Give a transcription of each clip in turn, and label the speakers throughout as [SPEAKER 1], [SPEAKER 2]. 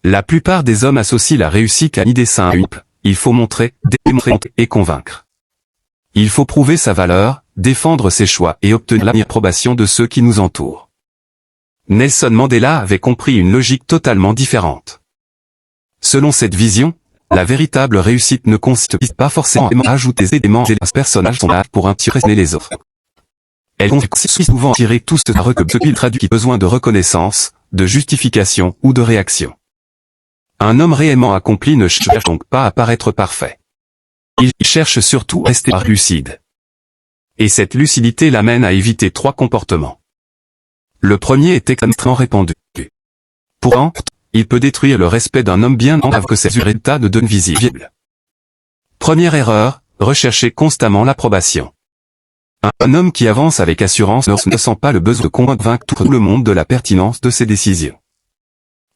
[SPEAKER 1] La plupart des hommes associent la réussite à une idée simple. Il faut montrer, démontrer et convaincre. Il faut prouver sa valeur, défendre ses choix et obtenir l'approbation de ceux qui nous entourent. Nelson Mandela avait compris une logique totalement différente. Selon cette vision, la véritable réussite ne consiste pas forcément à ajouter des éléments et des personnages sont là pour impressionner les autres. Elle consiste souvent à tirer tout ce qu'il traduit besoin de reconnaissance, de justification ou de réaction. Un homme réellement accompli ne cherche donc pas à paraître parfait. Il cherche surtout à rester lucide. Et cette lucidité l'amène à éviter 3 comportements. Le premier est extrêmement répandu. Pourtant, il peut détruire le respect d'un homme bien avant que ses résultats ne deviennent visibles. Première erreur, rechercher constamment l'approbation. Un homme qui avance avec assurance ne sent pas le besoin de convaincre tout le monde de la pertinence de ses décisions.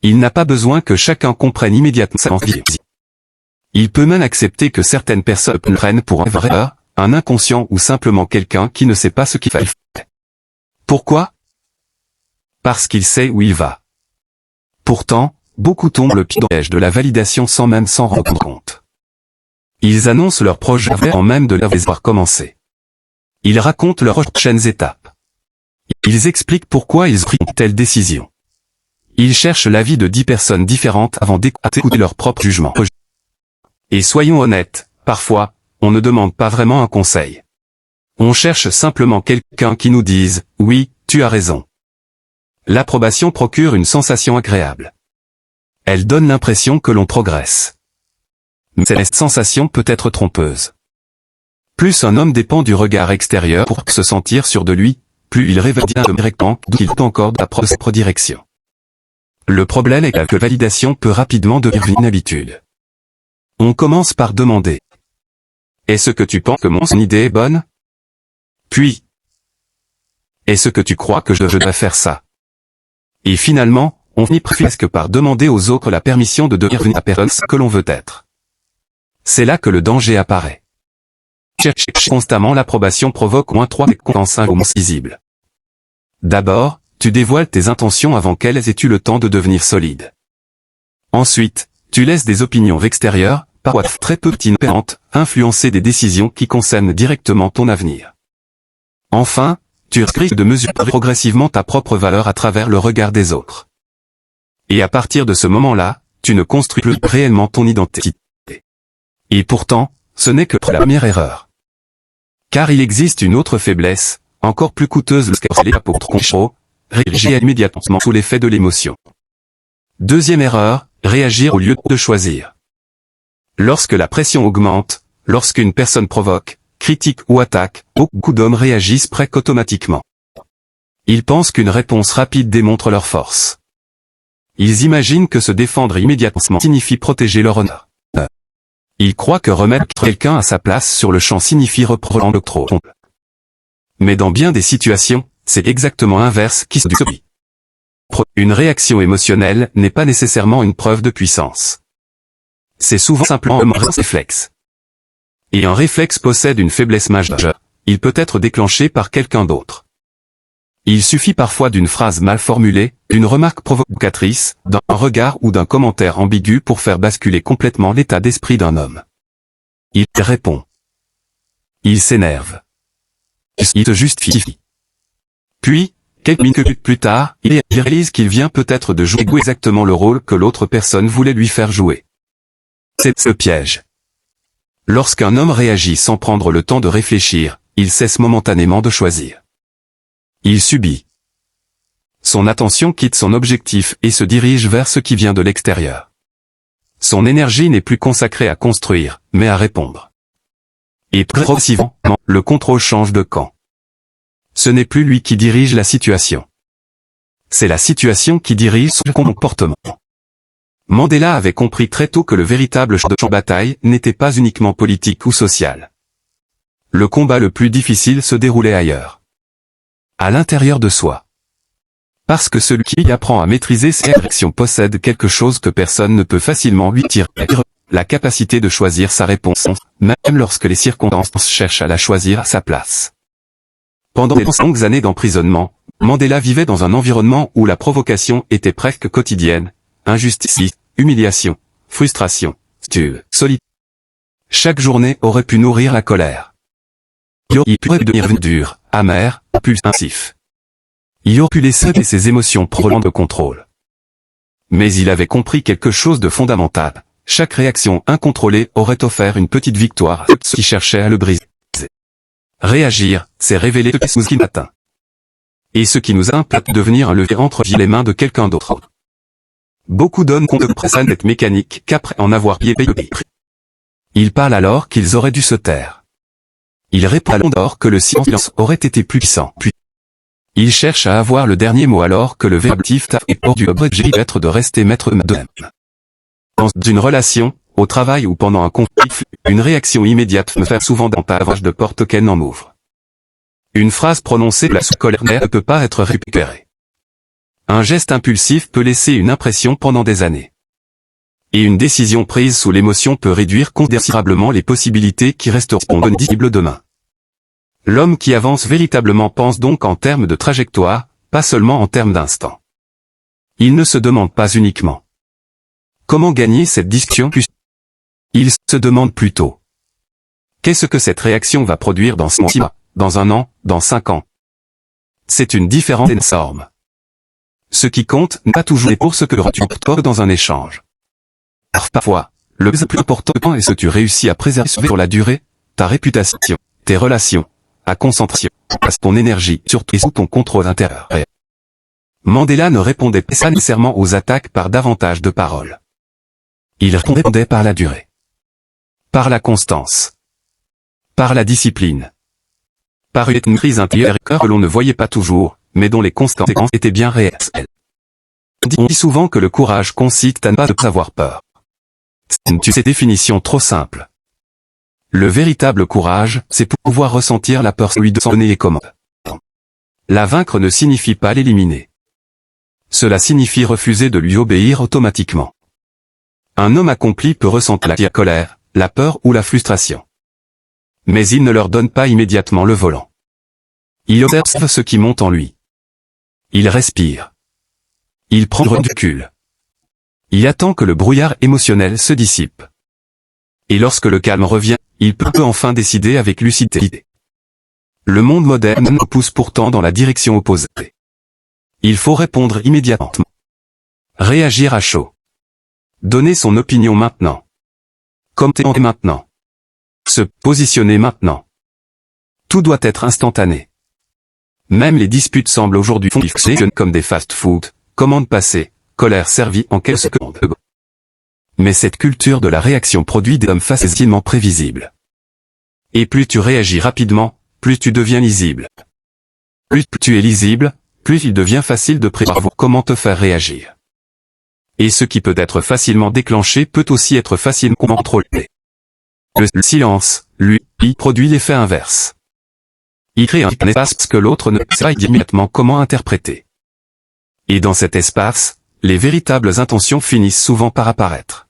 [SPEAKER 1] Il n'a pas besoin que chacun comprenne immédiatement sa vision. Il peut même accepter que certaines personnes le prennent pour un vrai, un inconscient ou simplement quelqu'un qui ne sait pas ce qu'il fait. Pourquoi? Parce qu'il sait où il va. Pourtant, beaucoup tombent le piège de la validation sans même s'en rendre compte. Ils annoncent leur projet avant même de l'avoir commencé. Ils racontent leurs prochaines étapes. Ils expliquent pourquoi ils ont pris telle décision. Ils cherchent l'avis de 10 personnes différentes avant d'écouter leur propre jugement. Et soyons honnêtes, parfois, on ne demande pas vraiment un conseil. On cherche simplement quelqu'un qui nous dise « Oui, tu as raison ». L'approbation procure une sensation agréable. Elle donne l'impression que l'on progresse. Mais cette sensation peut être trompeuse. Plus un homme dépend du regard extérieur pour se sentir sûr de lui, plus il révèle directement qu'il est encore dans la propre direction. Le problème est que la validation peut rapidement devenir une habitude. On commence par demander « Est-ce que tu penses que mon idée est bonne ?» Puis « Est-ce que tu crois que je devrais faire ça ?» Et finalement, on finit presque par demander aux autres la permission de devenir la personne que l'on veut être. C'est là que le danger apparaît. Chercher constamment l'approbation provoque au moins 3 conséquences visibles. D'abord, tu dévoiles tes intentions avant qu'elles aient eu le temps de devenir solides. Ensuite, tu laisses des opinions extérieures, parfois très peu pertinentes, influencer des décisions qui concernent directement ton avenir. Enfin, tu risques de mesurer progressivement ta propre valeur à travers le regard des autres. Et à partir de ce moment-là, tu ne construis plus réellement ton identité. Et pourtant, ce n'est que la première erreur. Car il existe une autre faiblesse, encore plus coûteuse lorsqu'elle est pour trop, réagir immédiatement sous l'effet de l'émotion. Deuxième erreur, réagir au lieu de choisir. Lorsque la pression augmente, lorsqu'une personne provoque, critique ou attaque, beaucoup d'hommes réagissent presque automatiquement. Ils pensent qu'une réponse rapide démontre leur force. Ils imaginent que se défendre immédiatement signifie protéger leur honneur. Ils croient que remettre quelqu'un à sa place sur le champ signifie reprendre le trop. Mais dans bien des situations, c'est exactement l'inverse qui se produit. Une réaction émotionnelle n'est pas nécessairement une preuve de puissance. C'est souvent simplement un réflexe. Et un réflexe possède une faiblesse majeure, il peut être déclenché par quelqu'un d'autre. Il suffit parfois d'une phrase mal formulée, d'une remarque provocatrice, d'un regard ou d'un commentaire ambigu pour faire basculer complètement l'état d'esprit d'un homme. Il répond. Il s'énerve. Il se justifie. Puis, quelques minutes plus tard, il réalise qu'il vient peut-être de jouer exactement le rôle que l'autre personne voulait lui faire jouer. C'est ce piège. Lorsqu'un homme réagit sans prendre le temps de réfléchir, il cesse momentanément de choisir. Il subit. Son attention quitte son objectif et se dirige vers ce qui vient de l'extérieur. Son énergie n'est plus consacrée à construire, mais à répondre. Et progressivement, le contrôle change de camp. Ce n'est plus lui qui dirige la situation. C'est la situation qui dirige son comportement. Mandela avait compris très tôt que le véritable champ de bataille n'était pas uniquement politique ou social. Le combat le plus difficile se déroulait ailleurs. À l'intérieur de soi. Parce que celui qui apprend à maîtriser ses réactions possède quelque chose que personne ne peut facilement lui tirer, la capacité de choisir sa réponse, même lorsque les circonstances cherchent à la choisir à sa place. Pendant les longues années d'emprisonnement, Mandela vivait dans un environnement où la provocation était presque quotidienne, injustice, humiliation, frustration, solitude. Chaque journée aurait pu nourrir la colère. Il aurait pu devenir dur, amer, impulsif. Il aurait pu laisser ses émotions prendre le contrôle. Mais il avait compris quelque chose de fondamental. Chaque réaction incontrôlée aurait offert une petite victoire à ceux qui cherchaient à le briser. Réagir, c'est révéler ce qui nous atteint. Et ce qui nous impose de devenir un levier entre les mains de quelqu'un d'autre. Beaucoup d'hommes comprennent cette mécanique qu'après en avoir payé le prix. Ils parlent alors qu'ils auraient dû se taire. Ils répondent alors que le silence aurait été plus puissant. Puis, ils cherchent à avoir le dernier mot alors que le verbtif est hors du objet d'être de rester maître d'eux-mêmes. Dans une relation, au travail ou pendant un conflit, une réaction immédiate me fait souvent davantage de portes qu'elle n'en ouvre. Une phrase prononcée sous colère ne peut pas être récupérée. Un geste impulsif peut laisser une impression pendant des années. Et une décision prise sous l'émotion peut réduire considérablement les possibilités qui resteront disponibles demain. L'homme qui avance véritablement pense donc en termes de trajectoire, pas seulement en termes d'instant. Il ne se demande pas uniquement comment gagner cette discussion. Il se demande plutôt qu'est-ce que cette réaction va produire dans 6 mois, dans 1 an, dans 5 ans. C'est une différence énorme. Ce qui compte n'est pas toujours pour ce que tu portes dans un échange. Parfois, le plus important est ce que tu réussis à préserver sur la durée, ta réputation, tes relations, ta concentration, ton énergie, surtout sous ton contrôle intérieur. Mandela ne répondait pas nécessairement aux attaques par davantage de paroles. Il répondait par la durée, par la constance, par la discipline, par une crise intérieure que l'on ne voyait pas toujours, mais dont les conséquences étaient bien réelles. On dit souvent que le courage consiste à ne pas avoir peur. C'est une définition trop simple. Le véritable courage, c'est pouvoir ressentir la peur lui de s'en donner et comment. La vaincre ne signifie pas l'éliminer. Cela signifie refuser de lui obéir automatiquement. Un homme accompli peut ressentir la colère, la peur ou la frustration. Mais il ne leur donne pas immédiatement le volant. Il observe ce qui monte en lui. Il respire. Il prend du recul. Il attend que le brouillard émotionnel se dissipe. Et lorsque le calme revient, il peut enfin décider avec lucidité. Le monde moderne nous pousse pourtant dans la direction opposée. Il faut répondre immédiatement. Réagir à chaud. Donner son opinion maintenant. Commenter maintenant. Se positionner maintenant. Tout doit être instantané. Même les disputes semblent aujourd'hui fonctionner comme des fast-food, commande passée, colère servie en quelques secondes. Mais cette culture de la réaction produit des hommes facilement prévisibles. Et plus tu réagis rapidement, plus tu deviens lisible. Plus tu es lisible, plus il devient facile de prévoir comment te faire réagir. Et ce qui peut être facilement déclenché peut aussi être facilement contrôlé. Le silence, lui, produit l'effet inverse. Il crée un espace que l'autre ne sait pas immédiatement comment interpréter. Et dans cet espace, les véritables intentions finissent souvent par apparaître.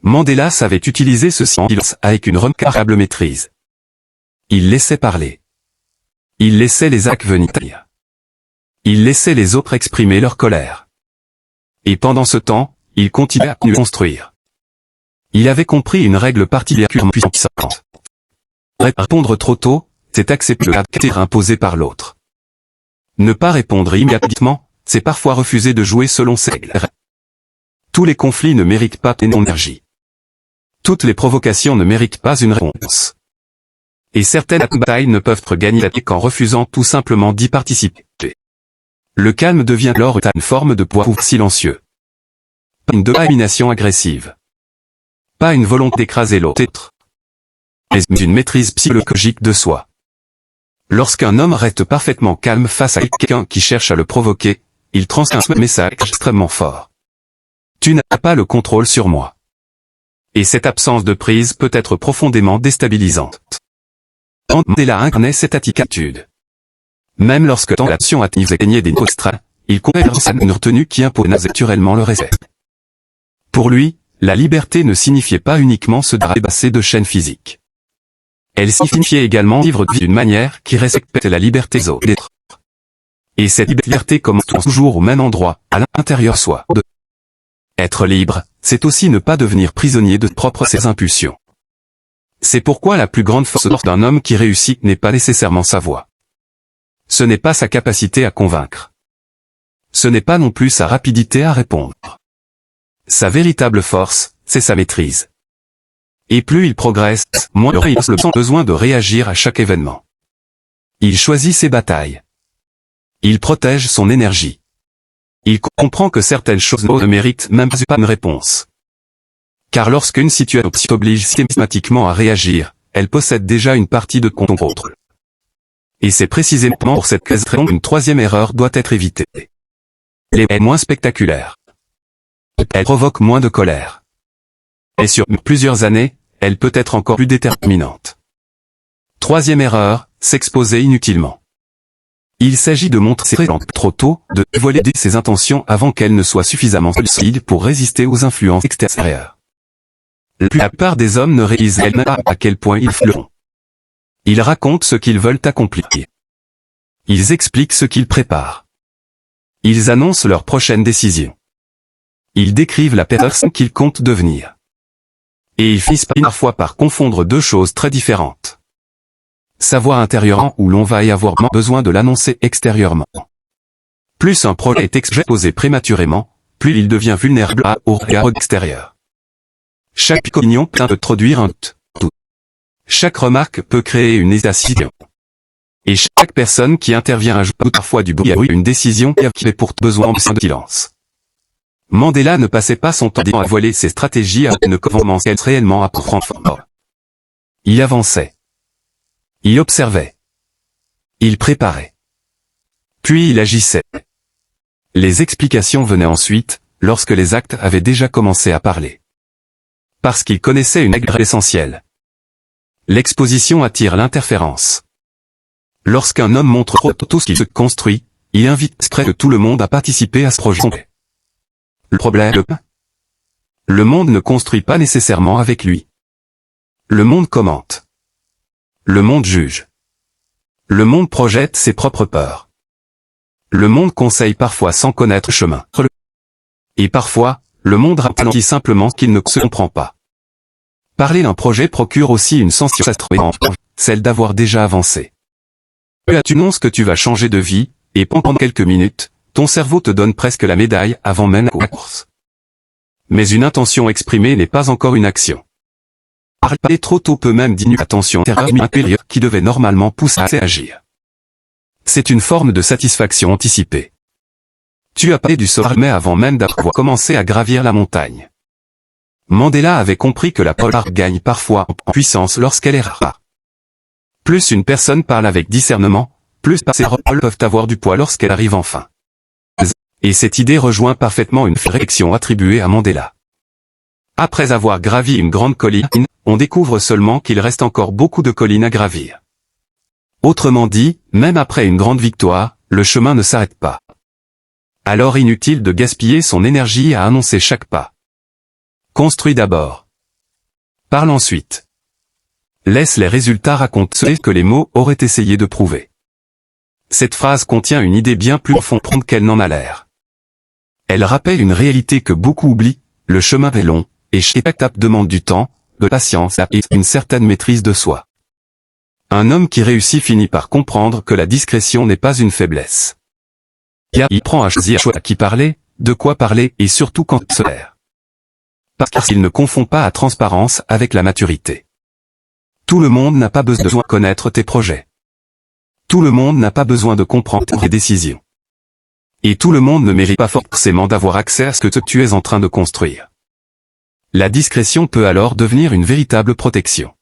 [SPEAKER 1] Mandela savait utiliser ce silence avec une remarquable maîtrise. Il laissait parler. Il laissait les actes venir. Il laissait les autres exprimer leur colère. Et pendant ce temps, il continuait à construire. Il avait compris une règle particulièrement puissante. Répondre trop tôt, c'est accepter le caractère imposé par l'autre. Ne pas répondre immédiatement, c'est parfois refuser de jouer selon ses règles. Tous les conflits ne méritent pas ton énergie. Toutes les provocations ne méritent pas une réponse. Et certaines batailles ne peuvent être gagnées qu'en refusant tout simplement d'y participer. Le calme devient alors une forme de pouvoir silencieux. Pas une domination agressive. Pas une volonté d'écraser l'autre. Mais une maîtrise psychologique de soi. Lorsqu'un homme reste parfaitement calme face à quelqu'un qui cherche à le provoquer, il transmet un message extrêmement fort. Tu n'as pas le contrôle sur moi. Et cette absence de prise peut être profondément déstabilisante. Mandela incarnait cette attitude. Même lorsque l'action atteignait des niveaux extrêmes, il conservait une retenue qui impose naturellement le respect. Pour lui, la liberté ne signifiait pas uniquement se dépasser de chaînes physiques. Elle signifiait également vivre d'une manière qui respecte la liberté des autres. Et cette liberté commence toujours au même endroit, à l'intérieur soi. Être libre, c'est aussi ne pas devenir prisonnier de ses impulsions. C'est pourquoi la plus grande force d'un homme qui réussit n'est pas nécessairement sa voix. Ce n'est pas sa capacité à convaincre. Ce n'est pas non plus sa rapidité à répondre. Sa véritable force, c'est sa maîtrise. Et plus il progresse, moins il a le besoin de réagir à chaque événement. Il choisit ses batailles. Il protège son énergie. Il comprend que certaines choses ne méritent même pas une réponse. Car lorsqu'une situation oblige systématiquement à réagir, elle possède déjà une partie de contrôle. Et c'est précisément pour cette raison qu'une troisième erreur doit être évitée. Elle est moins spectaculaire. Elle provoque moins de colère. Et sur plusieurs années, elle peut être encore plus déterminante. Troisième erreur, s'exposer inutilement. Il s'agit de montrer ses talents trop tôt, de dévoiler ses intentions avant qu'elles ne soient suffisamment solides pour résister aux influences extérieures. La plupart des hommes ne réalisent elles-mêmes pas à quel point ils le font. Ils racontent ce qu'ils veulent accomplir. Ils expliquent ce qu'ils préparent. Ils annoncent leur prochaine décision. Ils décrivent la personne qu'ils comptent devenir. Et ils finissent parfois par confondre deux choses très différentes. Savoir intérieurement où l'on va y avoir besoin de l'annoncer extérieurement. Plus un projet est exposé prématurément, plus il devient vulnérable au regard extérieur. Chaque opinion peut introduire un tout. Chaque remarque peut créer une hésitation. Et chaque personne qui intervient ajoute parfois du bruit à une décision qui avait pour besoin de silence. Mandela ne passait pas son temps à voiler ses stratégies à ne commencer réellement à prendre forme. Il avançait. Il observait. Il préparait. Puis il agissait. Les explications venaient ensuite, lorsque les actes avaient déjà commencé à parler. Parce qu'il connaissait une règle essentielle. L'exposition attire l'interférence. Lorsqu'un homme montre tout ce qu'il se construit, il invite près de tout le monde à participer à ce projet. Le problème, le monde ne construit pas nécessairement avec lui. Le monde commente. Le monde juge. Le monde projette ses propres peurs. Le monde conseille parfois sans connaître le chemin. Et parfois, le monde ralentit simplement qu'il ne se comprend pas. Parler d'un projet procure aussi une sensation, celle d'avoir déjà avancé. Tu annonces que tu vas changer de vie, et pendant quelques minutes, ton cerveau te donne presque la médaille avant même la course. Mais une intention exprimée n'est pas encore une action. Parler trop tôt peut même diminuer l'attention intérieure qui devait normalement pousser à agir. C'est une forme de satisfaction anticipée. Tu as parlé du sommet avant même d'avoir commencé à gravir la montagne. Mandela avait compris que la parole gagne parfois en puissance lorsqu'elle est rare. Plus une personne parle avec discernement, plus ses paroles peuvent avoir du poids lorsqu'elle arrive enfin. Et cette idée rejoint parfaitement une réflexion attribuée à Mandela. Après avoir gravi une grande colline, on découvre seulement qu'il reste encore beaucoup de collines à gravir. Autrement dit, même après une grande victoire, le chemin ne s'arrête pas. Alors inutile de gaspiller son énergie à annoncer chaque pas. Construis d'abord. Parle ensuite. Laisse les résultats raconter ce que les mots auraient essayé de prouver. Cette phrase contient une idée bien plus profonde qu'elle n'en a l'air. Elle rappelle une réalité que beaucoup oublient, le chemin est long, et chaque étape demande du temps, de la patience et une certaine maîtrise de soi. Un homme qui réussit finit par comprendre que la discrétion n'est pas une faiblesse. Il prend à choisir à qui parler, de quoi parler et surtout quand se taire. Parce qu'il ne confond pas la transparence avec la maturité. Tout le monde n'a pas besoin de connaître tes projets. Tout le monde n'a pas besoin de comprendre tes décisions. Et tout le monde ne mérite pas forcément d'avoir accès à ce que tu es en train de construire. La discrétion peut alors devenir une véritable protection.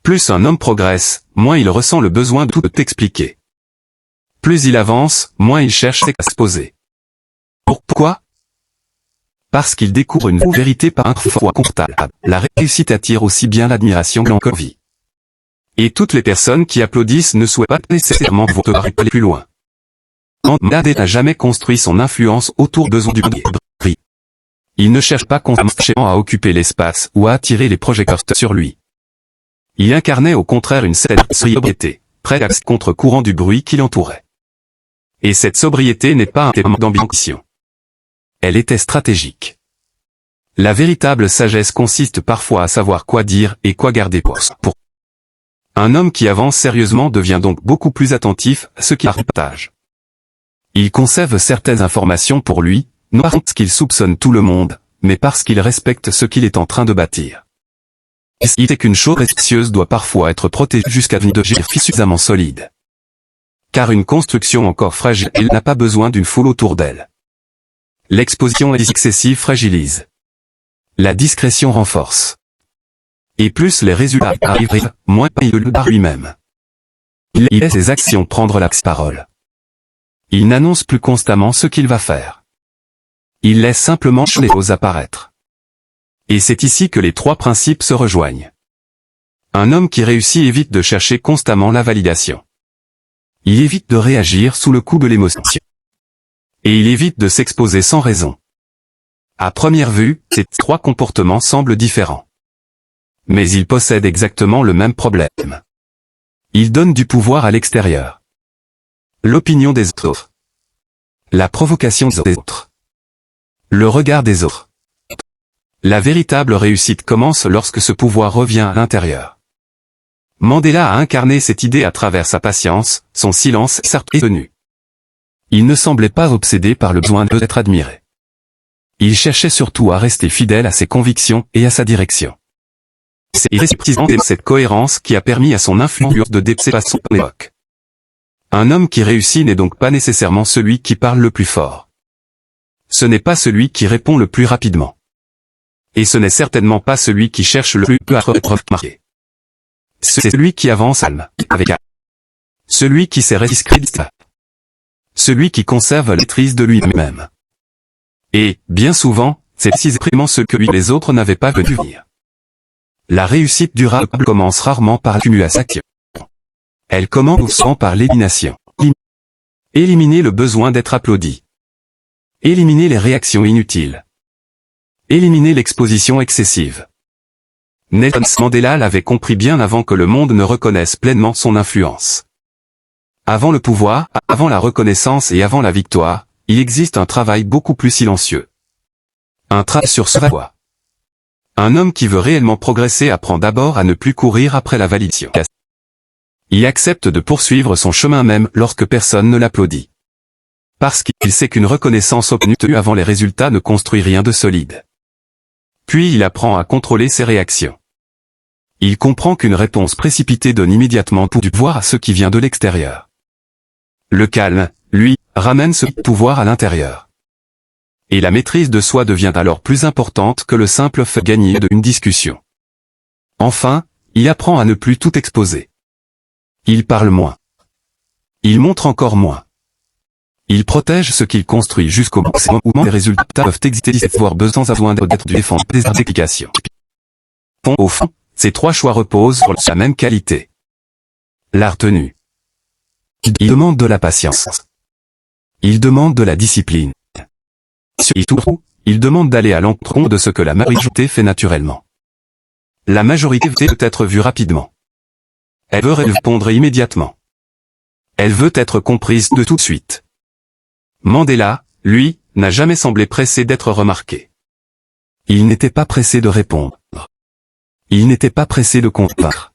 [SPEAKER 1] Plus un homme progresse, moins il ressent le besoin de tout t'expliquer. Plus il avance, moins il cherche à s'exposer. Pourquoi ? Parce qu'il découvre une vérité parfois confortable. La réussite attire aussi bien l'admiration que l'envie. Et toutes les personnes qui applaudissent ne souhaitent pas nécessairement vous aller plus loin. Mandela n'a jamais construit son influence autour de son bruit. Il ne cherche pas constamment à occuper l'espace ou à attirer les projecteurs sur lui. Il incarnait au contraire une certaine sobriété, prête à contre-courant du bruit qui l'entourait. Et cette sobriété n'est pas un terme d'ambition. Elle était stratégique. La véritable sagesse consiste parfois à savoir quoi dire et quoi garder pour. Un homme qui avance sérieusement devient donc beaucoup plus attentif à ce qu'il partage. Il conserve certaines informations pour lui, non parce qu'il soupçonne tout le monde, mais parce qu'il respecte ce qu'il est en train de bâtir. Il sait qu'une chose précieuse doit parfois être protégée jusqu'à devenir suffisamment solide. Car une construction encore fragile n'a pas besoin d'une foule autour d'elle. L'exposition excessive fragilise. La discrétion renforce. Et plus les résultats arrivent, moins il le par lui-même. Il laisse ses actions prendre la parole. Il n'annonce plus constamment ce qu'il va faire. Il laisse simplement les choses apparaître. Et c'est ici que les trois principes se rejoignent. Un homme qui réussit évite de chercher constamment la validation. Il évite de réagir sous le coup de l'émotion. Et il évite de s'exposer sans raison. À première vue, ces trois comportements semblent différents. Mais ils possèdent exactement le même problème. Ils donnent du pouvoir à l'extérieur. L'opinion des autres. La provocation des autres. Le regard des autres. La véritable réussite commence lorsque ce pouvoir revient à l'intérieur. Mandela a incarné cette idée à travers sa patience, son silence et sa tenue. Il ne semblait pas obsédé par le besoin d'être admiré. Il cherchait surtout à rester fidèle à ses convictions et à sa direction. C'est précisément cette cohérence qui a permis à son influence de dépasser son époque. Un homme qui réussit n'est donc pas nécessairement celui qui parle le plus fort. Ce n'est pas celui qui répond le plus rapidement. Et ce n'est certainement pas celui qui cherche le plus à être marqué. C'est celui qui avance avec celui qui sait rester discret. Celui qui conserve la maîtrise de lui-même. Et, bien souvent, c'est précisément ce que les autres n'avaient pas vu venir. La réussite durable commence rarement par l'accumulation. Elle commence souvent par l'élimination. Éliminer le besoin d'être applaudi. Éliminer les réactions inutiles. Éliminer l'exposition excessive. Nelson Mandela l'avait compris bien avant que le monde ne reconnaisse pleinement son influence. Avant le pouvoir, avant la reconnaissance et avant la victoire, il existe un travail beaucoup plus silencieux. Un travail sur soi. Un homme qui veut réellement progresser apprend d'abord à ne plus courir après la validation. Il accepte de poursuivre son chemin même lorsque personne ne l'applaudit. Parce qu'il sait qu'une reconnaissance obtenue avant les résultats ne construit rien de solide. Puis il apprend à contrôler ses réactions. Il comprend qu'une réponse précipitée donne immédiatement du pouvoir à ce qui vient de l'extérieur. Le calme, lui, ramène ce pouvoir à l'intérieur. Et la maîtrise de soi devient alors plus importante que le simple fait gagner d'une discussion. Enfin, il apprend à ne plus tout exposer. Il parle moins. Il montre encore moins. Il protège ce qu'il construit jusqu'au maximum où les résultats peuvent exister voire besoin d'être défendus des applications. Au fond, ces trois choix reposent sur la même qualité. La retenue. Il demande de la patience. Il demande de la discipline. Surtout, il demande d'aller à l'encontre de ce que la majorité fait naturellement. La majorité veut être vue rapidement. Elle veut répondre immédiatement. Elle veut être comprise de tout de suite. Mandela, lui, n'a jamais semblé pressé d'être remarqué. Il n'était pas pressé de répondre. Il n'était pas pressé de convaincre.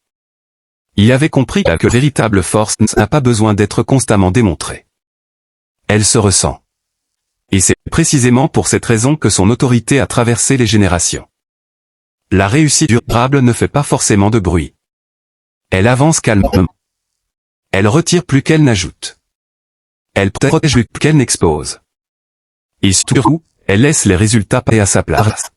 [SPEAKER 1] Il avait compris que la véritable force n'a pas besoin d'être constamment démontrée. Elle se ressent. Et c'est précisément pour cette raison que son autorité a traversé les générations. La réussite durable ne fait pas forcément de bruit. Elle avance calmement. Elle retire plus qu'elle n'ajoute. Elle protège plus qu'elle n'expose. Et surtout, elle laisse les résultats à sa place.